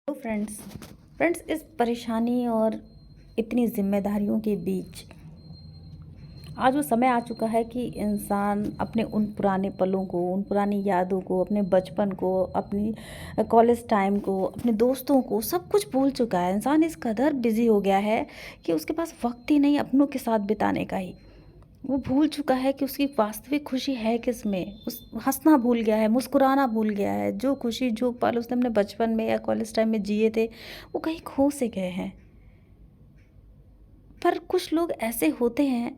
तो फ्रेंड्स इस परेशानी और इतनी जिम्मेदारियों के बीच आज वो समय आ चुका है कि इंसान अपने उन पुराने पलों को, उन पुरानी यादों को, अपने बचपन को, अपनी कॉलेज टाइम को, अपने दोस्तों को, सब कुछ भूल चुका है। इंसान इस कदर बिजी हो गया है कि उसके पास वक्त ही नहीं अपनों के साथ बिताने का ही। वो भूल चुका है कि उसकी वास्तविक खुशी है किस में। उस हंसना भूल गया है, मुस्कुराना भूल गया है। जो खुशी, जो पल उसने अपने बचपन में या कॉलेज टाइम में जिए थे, वो कहीं खो से गए हैं। पर कुछ लोग ऐसे होते हैं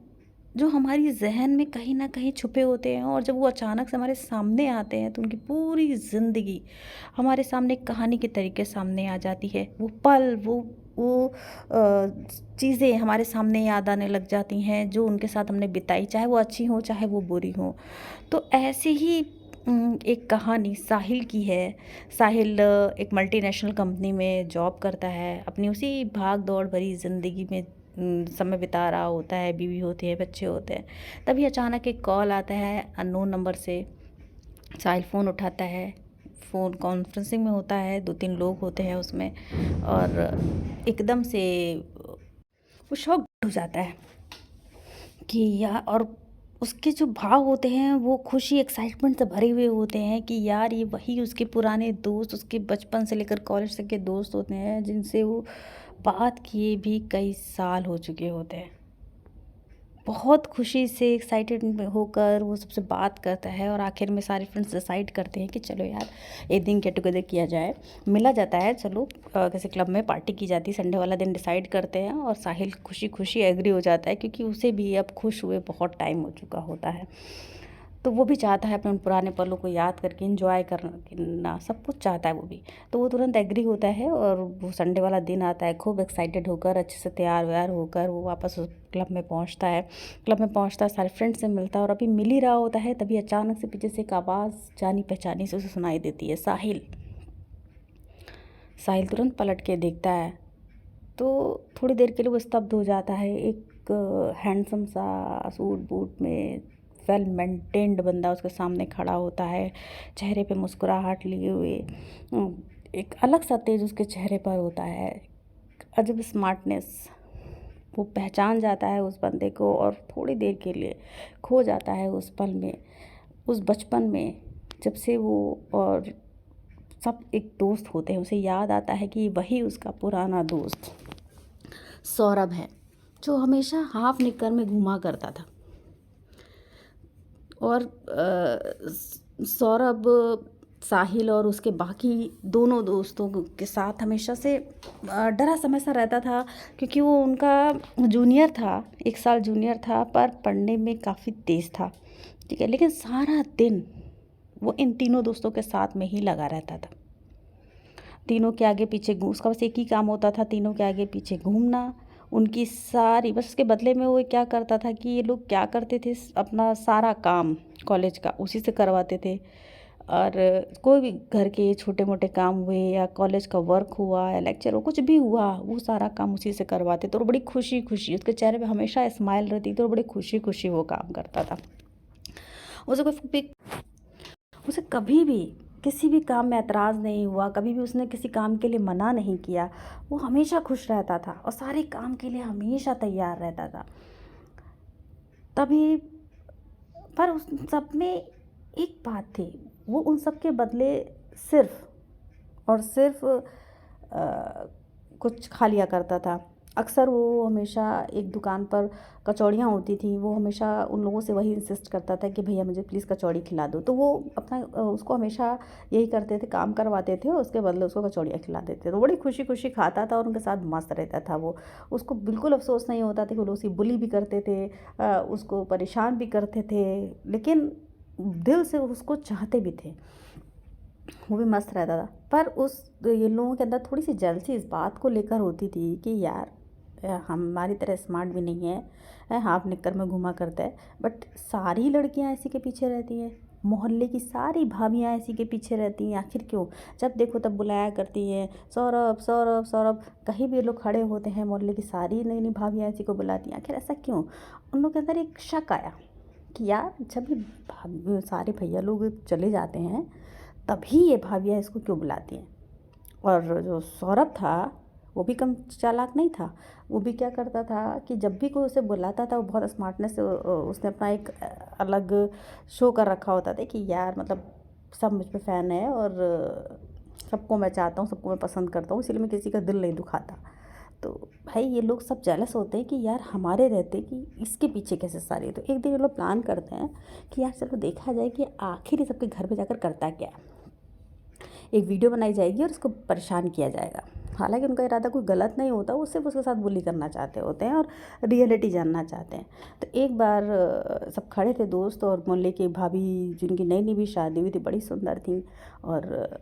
जो हमारी जहन में कहीं ना कहीं छुपे होते हैं, और जब वो अचानक से हमारे सामने आते हैं तो उनकी पूरी ज़िंदगी हमारे सामने एक कहानी के तरीके सामने आ जाती है। वो पल, वो चीज़ें हमारे सामने याद आने लग जाती हैं जो उनके साथ हमने बिताई, चाहे वो अच्छी हो चाहे वो बुरी हो। तो ऐसे ही एक कहानी साहिल की है। साहिल एक मल्टीनेशनल कंपनी में जॉब करता है, अपनी उसी भाग दौड़ भरी ज़िंदगी में समय बिता रहा होता है। बीवी होती है, बच्चे होते हैं। तभी अचानक एक कॉल आता है अननोन नंबर से। साहिल फ़ोन उठाता है। फ़ोन कॉन्फ्रेंसिंग में होता है, 2-3 लोग होते हैं उसमें, और एकदम से वो शॉक्ड हो जाता है कि यार, और उसके जो भाव होते हैं वो खुशी, एक्साइटमेंट से भरे हुए होते हैं कि यार ये वही उसके पुराने दोस्त, उसके बचपन से लेकर कॉलेज तक के दोस्त होते हैं जिनसे वो बात किए भी कई साल हो चुके होते हैं। बहुत खुशी से एक्साइटेड होकर वो सबसे बात करता है, और आखिर में सारे फ्रेंड्स डिसाइड करते हैं कि चलो यार एक दिन गेट टुगेदर किया जाए। मिला जाता है, चलो किसी क्लब में पार्टी की जाती है, संडे वाला दिन डिसाइड करते हैं, और साहिल खुशी खुशी एग्री हो जाता है क्योंकि उसे भी अब खुश हुए बहुत टाइम हो चुका होता है। तो वो भी चाहता है अपने उन पुराने पलों को याद करके एंजॉय करना, सब कुछ चाहता है वो भी। तो वो तुरंत एग्री होता है, और वो संडे वाला दिन आता है, खूब एक्साइटेड होकर, अच्छे से तैयार व्यार होकर वो वापस उस क्लब में पहुंचता है। क्लब में पहुंचता है, सारे फ्रेंड से मिलता है, और अभी मिल ही रहा होता है तभी अचानक से पीछे से एक आवाज़ जानी पहचानी से उसे सुनाई देती है, साहिल। साहिल तुरंत पलट के देखता है तो थोड़ी देर के लिए वो स्तब्ध हो जाता है। एक हैंडसम सा सूट बूट में वेल मेंटेन्ड बंदा उसके सामने खड़ा होता है, चेहरे पे मुस्कुराहट लिए हुए। एक अलग सा तेज उसके चेहरे पर होता है, अजब स्मार्टनेस। वो पहचान जाता है उस बंदे को, और थोड़ी देर के लिए खो जाता है उस पल में, उस बचपन में, जब से वो और सब एक दोस्त होते हैं। उसे याद आता है कि वही उसका पुराना दोस्त सौरभ है, जो हमेशा हाफ निक्कर में घूमा करता था। और सौरभ साहिल और उसके बाकी दोनों दोस्तों के साथ हमेशा से डरा समझ सा रहता था, क्योंकि वो उनका जूनियर था, 1 साल जूनियर था, पर पढ़ने में काफ़ी तेज़ था। ठीक है, लेकिन सारा दिन वो इन तीनों दोस्तों के साथ में ही लगा रहता था। तीनों के आगे पीछे उसका बस एक ही काम होता था, तीनों के आगे पीछे घूमना। उनकी सारी, बस उसके बदले में वो क्या करता था कि ये लोग क्या करते थे, अपना सारा काम कॉलेज का उसी से करवाते थे। और कोई भी घर के छोटे मोटे काम हुए, या कॉलेज का वर्क हुआ, या लेक्चर हो, कुछ भी हुआ, वो सारा काम उसी से करवाते थे। और बड़ी खुशी खुशी उसके चेहरे पे हमेशा स्माइल रहती थी, और बड़ी खुशी खुशी वो काम करता था। उसे कोई उसे कभी भी किसी भी काम में ऐतराज़ नहीं हुआ, कभी भी उसने किसी काम के लिए मना नहीं किया। वो हमेशा खुश रहता था और सारे काम के लिए हमेशा तैयार रहता था। तभी पर उस सब में एक बात थी, वो उन सब के बदले सिर्फ और सिर्फ कुछ खा लिया करता था। अक्सर वो हमेशा एक दुकान पर कचौड़ियाँ होती थी, वो हमेशा उन लोगों से वही इंसिस्ट करता था कि भैया मुझे प्लीज़ कचौड़ी खिला दो। तो वो अपना उसको हमेशा यही करते थे, काम करवाते थे और उसके बदले उसको कचौड़ियाँ खिला देते थे। तो बड़ी खुशी खुशी खाता था और उनके साथ मस्त रहता था वो। उसको बिल्कुल अफसोस नहीं होता था कि वो लोग उसे बुली भी करते थे, उसको परेशान भी करते थे, लेकिन दिल से उसको चाहते भी थे। वो भी मस्त रहता था। पर उस ये लोगों के अंदर थोड़ी सी जेलसी इस बात को लेकर होती थी कि यार हमारी तरह स्मार्ट भी नहीं है, हाफ निक्कर में घुमा करता है, बट सारी लड़कियां इसी के पीछे रहती हैं, मोहल्ले की सारी भाभियां इसी के पीछे रहती हैं। आखिर क्यों? जब देखो तब बुलाया करती हैं, सौरभ सौरभ सौरभ। कहीं भी लोग खड़े होते हैं, मोहल्ले की सारी नई नई भाभियाँ इसी को बुलाती हैं। आखिर ऐसा क्यों? उन लोग के अंदर एक शक आया कि यार जब ये सारे भैया लोग चले जाते हैं, तभी ये भाभियाँ इसको क्यों बुलाती हैं। और जो सौरभ था वो भी कम चालाक नहीं था। वो भी क्या करता था कि जब भी कोई उसे बुलाता था वो बहुत स्मार्टनेस से उसने अपना एक अलग शो कर रखा होता था कि यार मतलब सब मुझ पे फ़ैन है और सबको मैं चाहता हूँ, सबको मैं पसंद करता हूँ, इसलिए मैं किसी का दिल नहीं दुखाता। तो भाई ये लोग सब जेलस होते हैं कि यार हमारे रहते कि इसके पीछे कैसे सारे। तो एक दिन ये लोग प्लान करते हैं कि यार चलो देखा जाए कि आखिर ये सबके घर पे जाकर करता क्या है। एक वीडियो बनाई जाएगी और उसको परेशान किया जाएगा। हालांकि उनका इरादा कोई गलत नहीं होता, वो सिर्फ उसके साथ बुली करना चाहते होते हैं और रियलिटी जानना चाहते हैं। तो एक बार सब खड़े थे दोस्त और मोहल्ले की भाभी जिनकी नई नई भी शादी हुई थी, बड़ी सुंदर थी, और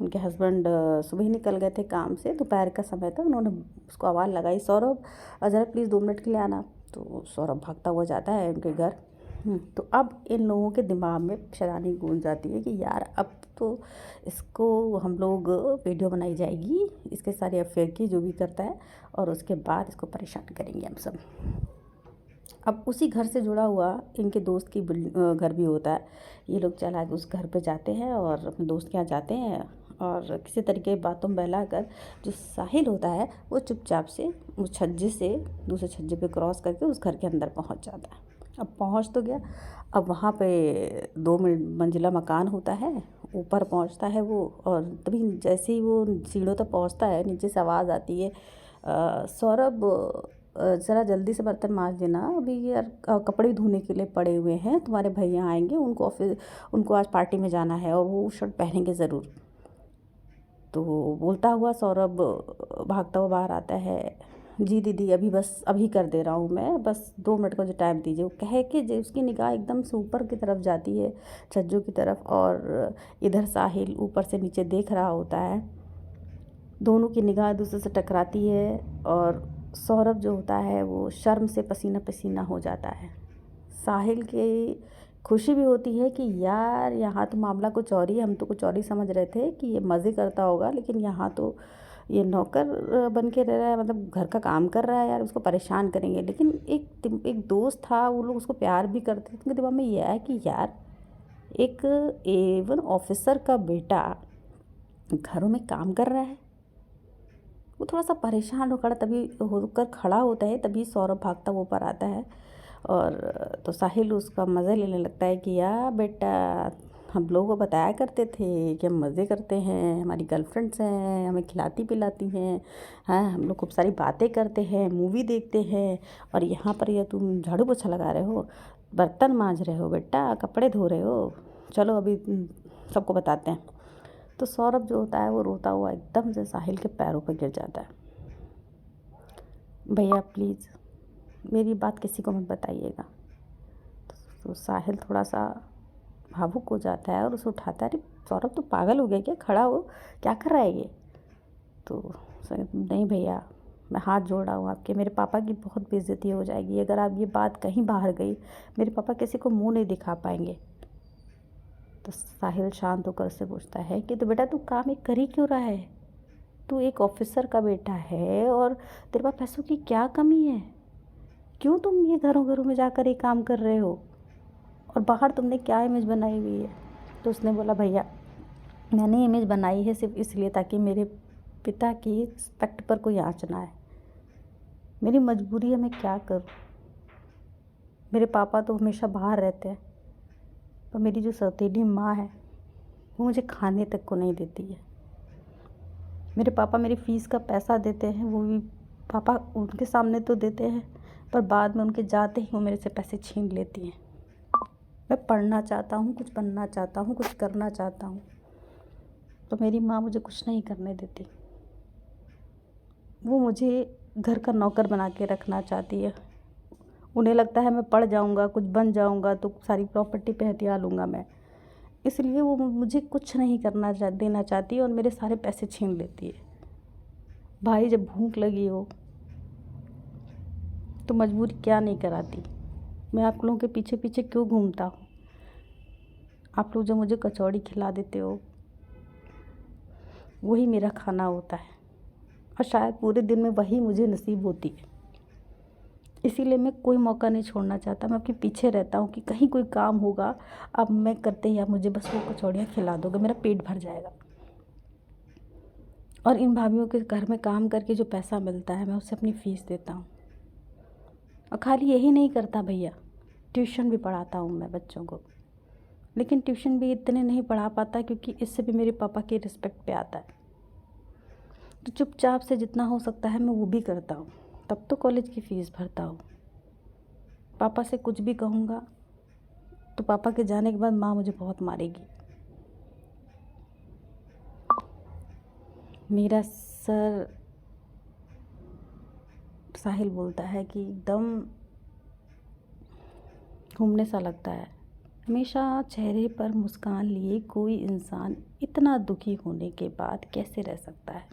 उनके हस्बैंड सुबह ही निकल गए थे काम से, दोपहर का समय था। उन्होंने उसको आवाज़ लगाई, सौरभ ज़रा प्लीज़ 2 मिनट के लिए आना। तो सौरभ भागता हुआ जाता है उनके घर। तो अब इन लोगों के दिमाग में शैतानी गूंज जाती है कि यार अब तो इसको हम लोग वीडियो बनाई जाएगी इसके सारे अफेयर की, जो भी करता है, और उसके बाद इसको परेशान करेंगे हम सब। अब उसी घर से जुड़ा हुआ इनके दोस्त की घर भी होता है। ये लोग चला के उस घर पे जाते हैं और अपने दोस्त के यहाँ जाते हैं, और किसी तरीके बातों में बहलाकर जो साहिल होता है वो चुपचाप से उस छज्जे से दूसरे छज्जे पे क्रॉस करके उस घर के अंदर पहुंच जाता है। अब पहुंच तो गया, अब वहाँ पे 2 मंजिला मकान होता है, ऊपर पहुंचता है वो, और तभी जैसे ही वो सीढ़ियों तक पहुंचता है नीचे से आवाज़ आती है, सौरभ ज़रा जल्दी से बर्तन मांज देना, अभी यार कपड़े धोने के लिए पड़े हुए हैं, तुम्हारे भैया आएंगे, उनको आज पार्टी में जाना है और वो शर्ट पहनेंगे ज़रूर। तो बोलता हुआ सौरभ भागता हुआ बाहर आता है, जी दीदी अभी बस अभी कर दे रहा हूँ मैं, बस 2 मिनट का जो टाइम दीजिए। वो कह के जो उसकी निगाह एकदम से ऊपर की तरफ जाती है, छज्जों की तरफ, और इधर साहिल ऊपर से नीचे देख रहा होता है। दोनों की निगाह एक दूसरे से टकराती है और सौरभ जो होता है वो शर्म से पसीना पसीना हो जाता है। साहिल की खुशी भी होती है कि यार यहाँ तो मामला कुछ और ही है, हम तो कुछ और ही समझ रहे थे कि ये मज़े करता होगा, लेकिन यहाँ तो ये नौकर बन के रह रहा है, मतलब घर का काम कर रहा है, यार उसको परेशान करेंगे। लेकिन एक दोस्त था, वो लोग उसको प्यार भी करते थे। उनके दिमाग में यह है कि यार एक A1 ऑफिसर का बेटा घरों में काम कर रहा है। वो थोड़ा सा परेशान होकर खड़ा होता है, तभी सौरभ भागता वो ऊपर आता है, और तो साहिल उसका मज़े लेने लगता है कि यार बेटा हम लोगों को बताया करते थे कि हम मज़े करते हैं, हमारी गर्लफ्रेंड्स हैं, हमें खिलाती पिलाती हैं, हाँ हम लोग खूब सारी बातें करते हैं, मूवी देखते हैं, और यहाँ पर ये तुम झाड़ू पोछा लगा रहे हो, बर्तन मांज रहे हो बेटा, कपड़े धो रहे हो, चलो अभी सबको बताते हैं। तो सौरभ जो होता है वो रोता हुआ एकदम से साहिल के पैरों पर गिर जाता है, भैया प्लीज़ मेरी बात किसी को मत बताइएगा। तो साहिल थोड़ा सा भावुक हो जाता है और उसे उठाता है, अरे सौरभ तो पागल हो गया क्या, खड़ा हो, क्या कर रहा है ये। तो नहीं भैया मैं हाथ जोड़ रहा हूँ आपके, मेरे पापा की बहुत बेइज्जती हो जाएगी अगर आप ये बात कहीं बाहर गई, मेरे पापा किसी को मुंह नहीं दिखा पाएंगे। तो साहिल शांत होकर उससे पूछता है कि तो बेटा तू काम एक कर ही क्यों रहा है, तू एक ऑफिसर का बेटा है और तेरे पास पैसों की क्या कमी है, क्यों तुम ये घरों घरों में जाकर ये काम कर रहे हो, और बाहर तुमने क्या इमेज बनाई हुई है। तो उसने बोला भैया मैंने इमेज बनाई है सिर्फ इसलिए ताकि मेरे पिता की रिस्पेक्ट पर कोई आँच ना आए, मेरी मजबूरी है, मैं क्या करूँ, मेरे पापा तो हमेशा बाहर रहते हैं, पर मेरी जो सौतेली माँ है वो मुझे खाने तक को नहीं देती है। मेरे पापा मेरी फ़ीस का पैसा देते हैं, वो भी पापा उनके सामने तो देते हैं, पर बाद में उनके जाते ही वो मेरे से पैसे छीन लेती हैं। मैं पढ़ना चाहता हूँ, कुछ बनना चाहता हूँ, कुछ करना चाहता हूँ, तो मेरी माँ मुझे कुछ नहीं करने देती। वो मुझे घर का नौकर बना के रखना चाहती है। उन्हें लगता है मैं पढ़ जाऊँगा, कुछ बन जाऊँगा तो सारी प्रॉपर्टी पे हथिया लूँगा मैं, इसलिए वो मुझे कुछ नहीं देना चाहती है और मेरे सारे पैसे छीन लेती है। भाई जब भूख लगी हो तो मजबूरी क्या नहीं कराती, मैं आप लोगों के पीछे पीछे क्यों घूमता हूँ। आप लोग जो मुझे कचौड़ी खिला देते हो वही मेरा खाना होता है, और शायद पूरे दिन में वही मुझे नसीब होती है। इसीलिए मैं कोई मौका नहीं छोड़ना चाहता, मैं आपके पीछे रहता हूँ कि कहीं कोई काम होगा, अब मैं करते ही आप मुझे बस वो कचौड़ियाँ खिला दोगे, मेरा पेट भर जाएगा। और इन भाभीयों के घर में काम करके जो पैसा मिलता है मैं उससे अपनी फ़ीस देता हूँ। और खाली यही नहीं करता भैया, ट्यूशन भी पढ़ाता हूँ मैं बच्चों को। लेकिन ट्यूशन भी इतने नहीं पढ़ा पाता क्योंकि इससे भी मेरे पापा की रिस्पेक्ट पे आता है। तो चुपचाप से जितना हो सकता है मैं वो भी करता हूँ, तब तो कॉलेज की फ़ीस भरता हूँ। पापा से कुछ भी कहूँगा तो पापा के जाने के बाद माँ मुझे बहुत मारेगी। मेरा सर साहिल बोलता है कि एकदम घूमने सा लगता है। हमेशा चेहरे पर मुस्कान लिए कोई इंसान इतना दुखी होने के बाद कैसे रह सकता है।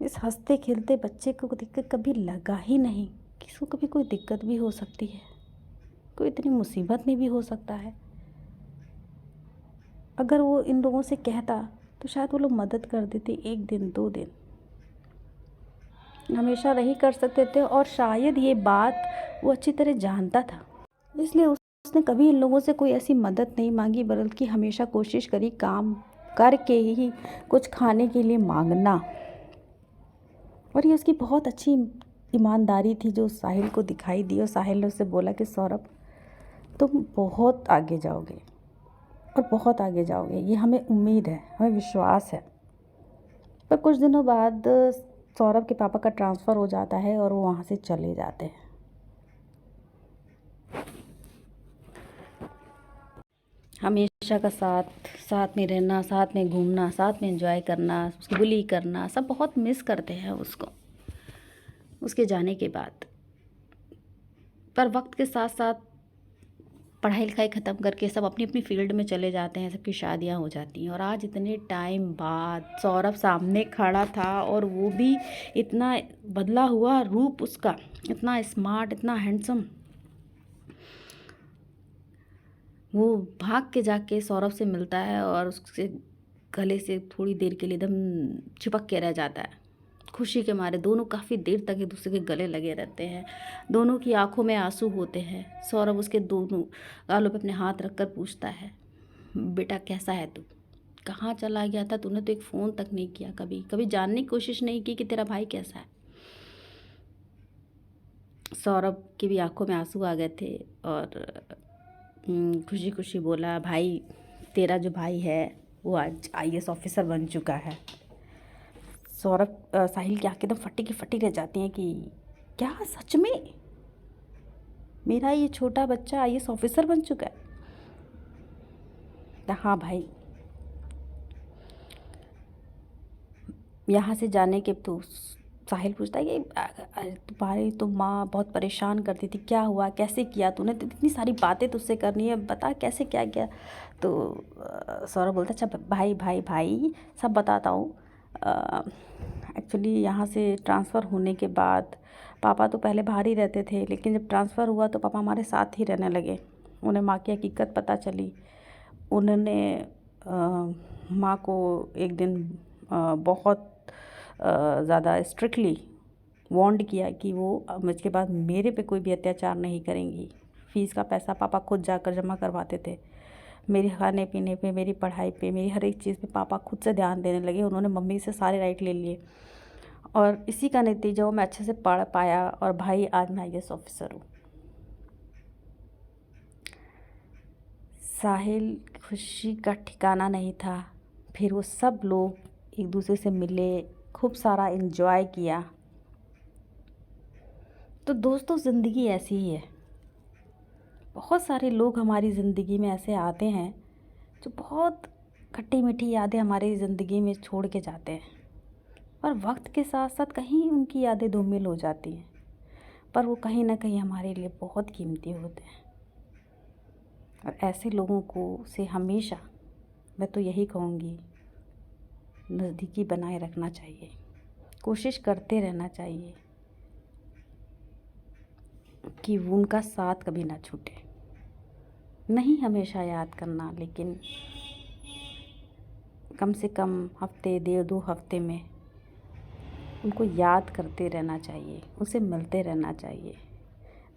इस हंसते खेलते बच्चे को देखकर कभी लगा ही नहीं कि इसको कभी कोई दिक्कत भी हो सकती है, कोई इतनी मुसीबत में भी हो सकता है। अगर वो इन लोगों से कहता तो शायद वो लोग मदद कर देते, 1 दिन 2 दिन, हमेशा नहीं कर सकते थे। और शायद ये बात वो अच्छी तरह जानता था, इसलिए उसने कभी इन लोगों से कोई ऐसी मदद नहीं मांगी, बल्कि हमेशा कोशिश करी काम करके ही कुछ खाने के लिए मांगना। और ये उसकी बहुत अच्छी ईमानदारी थी जो साहिल को दिखाई दी। और साहिल ने उससे बोला कि सौरभ तुम बहुत आगे जाओगे और बहुत आगे जाओगे, ये हमें उम्मीद है, हमें विश्वास है। पर कुछ दिनों बाद सौरभ के पापा का ट्रांसफ़र हो जाता है और वो वहाँ से चले जाते हैं। हमेशा का साथ में रहना, साथ में घूमना, साथ में एंजॉय करना, उसकी बुली करना, सब बहुत मिस करते हैं उसको उसके जाने के बाद। पर वक्त के साथ साथ पढ़ाई लिखाई ख़त्म करके सब अपनी अपनी फील्ड में चले जाते हैं, सबकी शादियां हो जाती हैं। और आज इतने टाइम बाद सौरभ सामने खड़ा था और वो भी इतना बदला हुआ रूप उसका, इतना स्मार्ट, इतना हैंडसम। वो भाग के जाके सौरभ से मिलता है और उससे गले से थोड़ी देर के लिए एकदम चिपक के रह जाता है। खुशी के मारे दोनों काफ़ी देर तक एक दूसरे के गले लगे रहते हैं। दोनों की आंखों में आंसू होते हैं। सौरभ उसके दोनों गालों पे अपने हाथ रखकर पूछता है, बेटा कैसा है तू? कहाँ चला गया था? तूने तो एक फ़ोन तक नहीं किया, कभी कभी जानने की कोशिश नहीं की कि तेरा भाई कैसा है। सौरभ की भी आंखों में आंसू आ गए थे और खुशी खुशी बोला, भाई तेरा जो भाई है वो आज IAS ऑफिसर बन चुका है। सौरभ साहिल की आंखें एकदम फटी की फटी रह जाती हैं कि क्या सच में मेरा ये छोटा बच्चा IAS ऑफिसर बन चुका है? हाँ भाई। यहाँ से जाने के तो साहिल पूछता है कि तुम्हारी तो माँ बहुत परेशान करती थी, क्या हुआ, कैसे किया तूने? तो इतनी सारी बातें तुझसे करनी है, बता कैसे क्या किया। तो सौरभ बोलता है, अच्छा भाई भाई भाई सब बताता हूँ। एक्चुअली यहाँ से ट्रांसफ़र होने के बाद पापा तो पहले बाहर ही रहते थे, लेकिन जब ट्रांसफ़र हुआ तो पापा हमारे साथ ही रहने लगे। उन्हें माँ की हकीकत पता चली। उन्होंने माँ को एक दिन बहुत ज़्यादा स्ट्रिक्टली वार्न्ड किया कि वो अब इसके बाद मेरे पे कोई भी अत्याचार नहीं करेंगी। फ़ीस का पैसा पापा खुद जाकर जमा करवाते थे। मेरे खाने पीने पे, मेरी पढ़ाई पे, मेरी हर एक चीज़ पे पापा खुद से ध्यान देने लगे। उन्होंने मम्मी से सारे राइट ले लिए और इसी का नतीजा मैं अच्छे से पढ़ पाया और भाई आज मैं IAS ऑफिसर हूँ। साहिल खुशी का ठिकाना नहीं था। फिर वो सब लोग एक दूसरे से मिले, खूब सारा एंजॉय किया। तो दोस्तों ज़िंदगी ऐसी ही है। बहुत सारे लोग हमारी ज़िंदगी में ऐसे आते हैं जो बहुत खट्टी मीठी यादें हमारी ज़िंदगी में छोड़ के जाते हैं और वक्त के साथ साथ कहीं उनकी यादें धूमिल हो जाती हैं, पर वो कहीं ना कहीं हमारे लिए बहुत कीमती होते हैं। और ऐसे लोगों को से हमेशा मैं तो यही कहूँगी, नज़दीकी बनाए रखना चाहिए, कोशिश करते रहना चाहिए कि उनका साथ कभी ना छूटे। नहीं हमेशा याद करना, लेकिन कम से कम हफ्ते 1.5-2 हफ्ते में उनको याद करते रहना चाहिए, उनसे मिलते रहना चाहिए,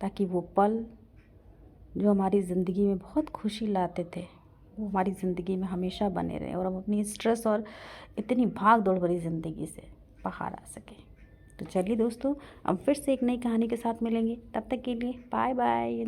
ताकि वो पल जो हमारी ज़िंदगी में बहुत खुशी लाते थे वो हमारी ज़िंदगी में हमेशा बने रहें और हम अपनी स्ट्रेस और इतनी भाग दौड़ भरी ज़िंदगी से बाहर आ सकें। तो चलिए दोस्तों, हम फिर से एक नई कहानी के साथ मिलेंगे। तब तक के लिए बाय बाय।